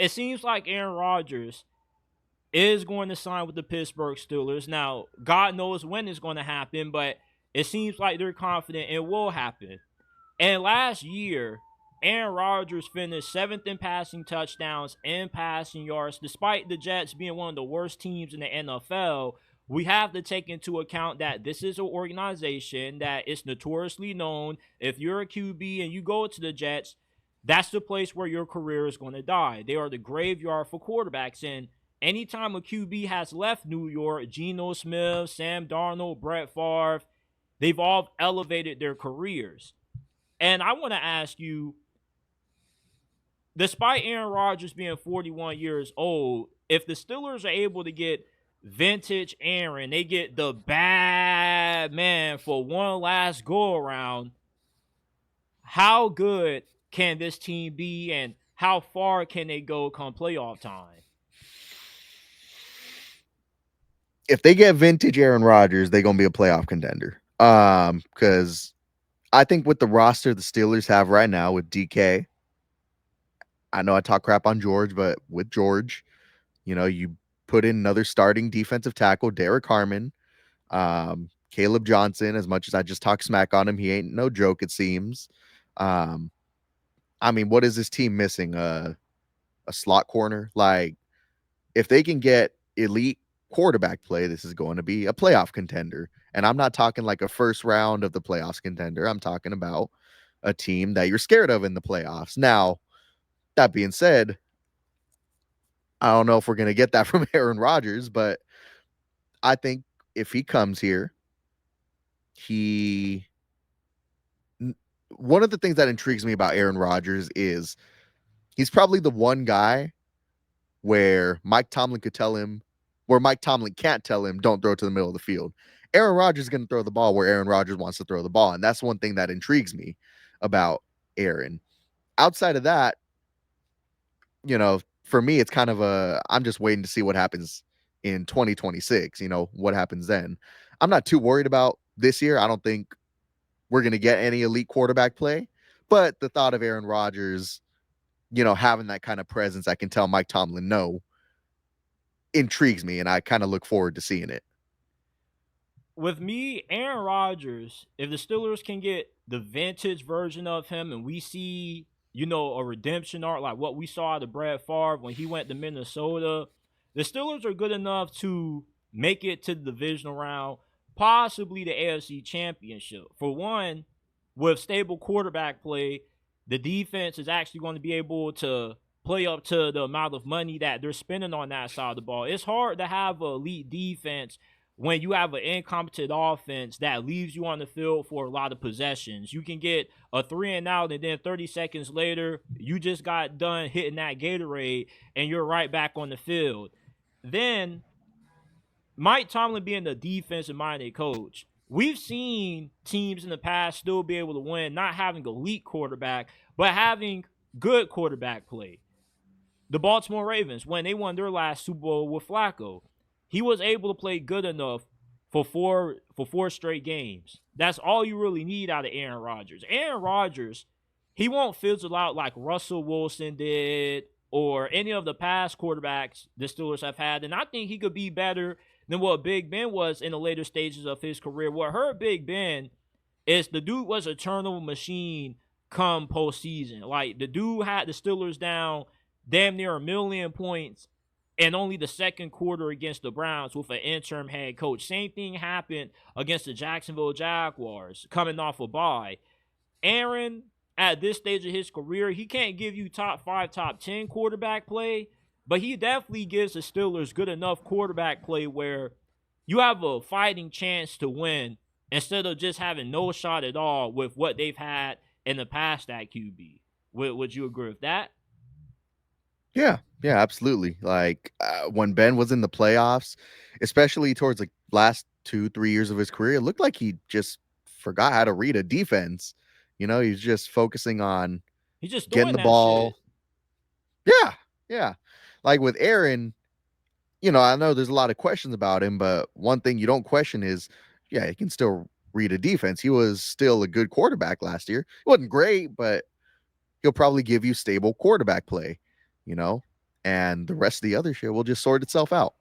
it seems like Aaron Rodgers is going to sign with the Pittsburgh Steelers. Now, God knows when it's going to happen, but it seems like they're confident it will happen. And last year, Aaron Rodgers finished seventh in passing touchdowns and passing yards. Despite the Jets being one of the worst teams in the NFL, we have to take into account that this is an organization that is notoriously known. If you're a QB and you go to the Jets, that's the place where your career is going to die. They are the graveyard for quarterbacks. And anytime a QB has left New York, Geno Smith, Sam Darnold, Brett Favre, they've all elevated their careers. And I want to ask you, despite Aaron Rodgers being 41 years old, if the Steelers are able to get vintage Aaron, they get the bad man for one last go around, how good can this team be and how far can they go come playoff time? If they get vintage Aaron Rodgers, they're going to be a playoff contender. Because I think with the roster the Steelers have right now with DK, I know I talk crap on George, but with George, you put in another starting defensive tackle, Derek Harmon, Caleb Johnson. As much as I just talk smack on him, he ain't no joke, it seems. I mean, what is this team missing? A slot corner? Like, if they can get elite quarterback play, this is going to be a playoff contender. And I'm not talking like a first round of the playoffs contender. I'm talking about a team that you're scared of in the playoffs. Now, that being said, I don't know if we're going to get that from Aaron Rodgers, but I think if he comes here, he one of the things that intrigues me about Aaron Rodgers is he's probably the one guy where Mike Tomlin can't tell him, don't throw to the middle of the field. Aaron Rodgers is going to throw the ball where Aaron Rodgers wants to throw the ball. And that's one thing that intrigues me about Aaron. Outside of that, for me, it's kind of I'm just waiting to see what happens in 2026, what happens then. I'm not too worried about this year. I don't think we're going to get any elite quarterback play, but the thought of Aaron Rodgers, having that kind of presence, I can tell Mike Tomlin no, intrigues me, and I kind of look forward to seeing it. With me, Aaron Rodgers, if the Steelers can get the vintage version of him and we see, a redemption arc like what we saw out of Brett Favre when he went to Minnesota, the Steelers are good enough to make it to the divisional round, possibly the AFC Championship. For one, with stable quarterback play, the defense is actually going to be able to play up to the amount of money that they're spending on that side of the ball. It's hard to have an elite defense when you have an incompetent offense that leaves you on the field for a lot of possessions. You can get a 3-and-out, and then 30 seconds later, you just got done hitting that Gatorade, and you're right back on the field. Then, Mike Tomlin being the defensive-minded coach, we've seen teams in the past still be able to win, not having elite quarterback, but having good quarterback play. The Baltimore Ravens, when they won their last Super Bowl with Flacco, he was able to play good enough for four straight games. That's all you really need out of Aaron Rodgers. Aaron Rodgers, he won't fizzle out like Russell Wilson did or any of the past quarterbacks the Steelers have had. And I think he could be better than what Big Ben was in the later stages of his career. What hurt Big Ben is the dude was a turnover machine come postseason. Like, the dude had the Steelers down damn near 1,000,000 points and only the second quarter against the Browns with an interim head coach. Same thing happened against the Jacksonville Jaguars coming off a bye. Aaron, at this stage of his career, he can't give you top 5, top 10 quarterback play, but he definitely gives the Steelers good enough quarterback play where you have a fighting chance to win instead of just having no shot at all with what they've had in the past at QB. Would you agree with that? Yeah, absolutely. Like when Ben was in the playoffs, especially towards the last 2-3 years of his career, it looked like he just forgot how to read a defense. He's just focusing on He's just getting doing the that shit. ball. Yeah, yeah. Like with Aaron, I know there's a lot of questions about him, but one thing you don't question is, yeah, he can still read a defense. He was still a good quarterback last year. It wasn't great, but he'll probably give you stable quarterback play, you know? and the rest of the other shit will just sort itself out.